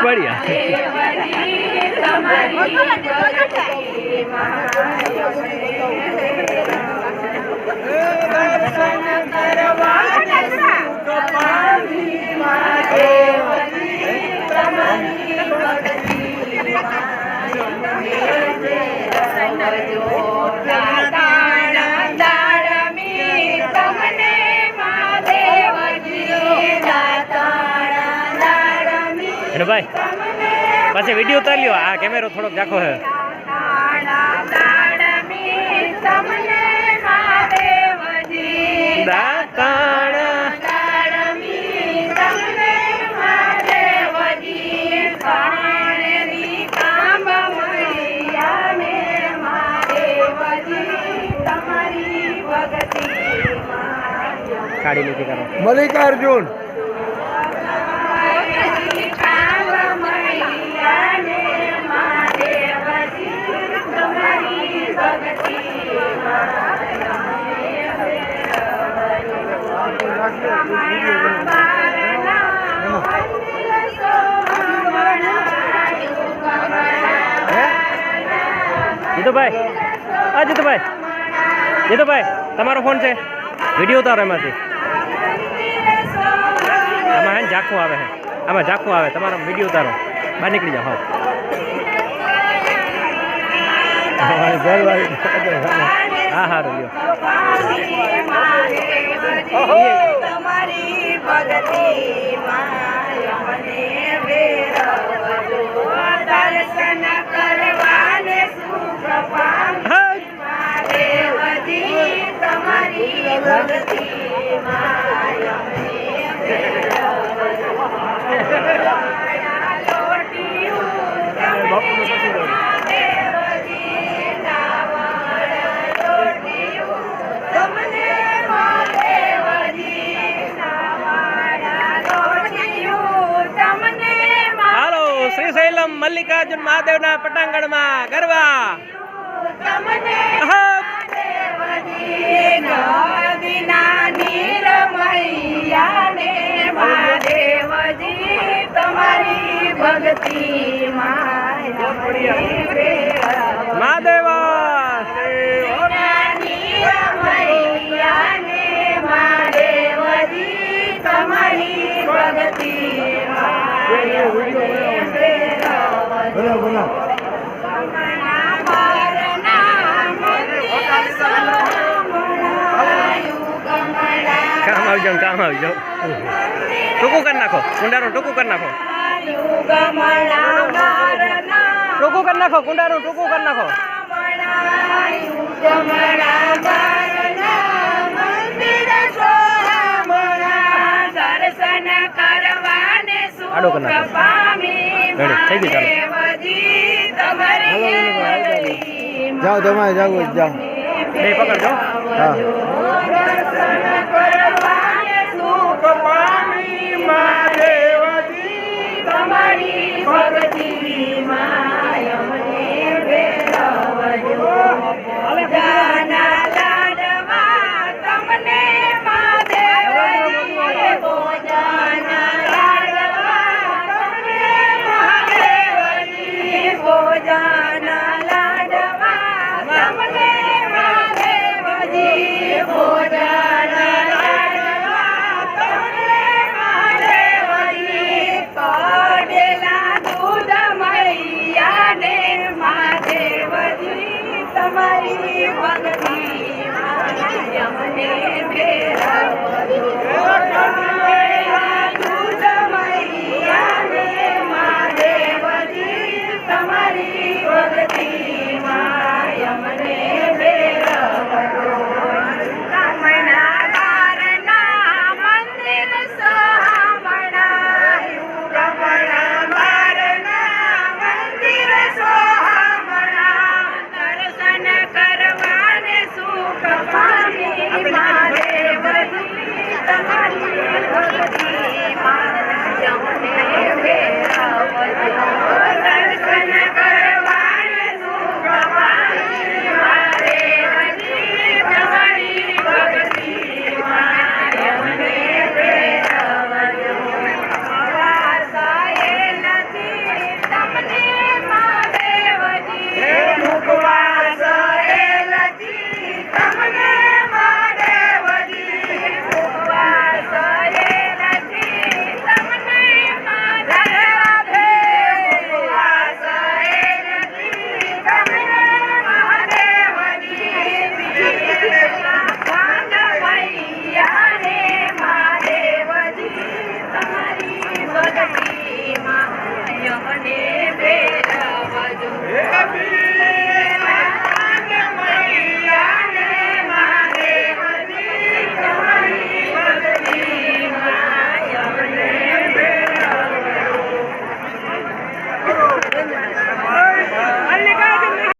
बढ़िया भाई पाछे वीडियो उतार लियो आ कैमरो थोड़ो जाखो है मल्लिकार्जुन जीतू भाई तमारो फोन छे वीडियो उतारो एमांथी आमां है झांकू आवे है आमां झांकू आवे तमारो वीडियो उतारो बहार निकली जाओ हाँ हाँ रोलियो श्रीशैलम मल्लिकार्जुन महादेव ना पटांगण में गरबा महादेवा काम आ जाओ टोकू कर नाखो कुंडारो टोकू कर नाखो टोकू कर नाखो कुंडारो टोकू कर नाखो आडो कर नाखो रेडी થઈ ગયું जाओ जमाए जाओ जाओ બે પકડ જાઓ हाँ તમારી ભક્તિ મને ફેરવજો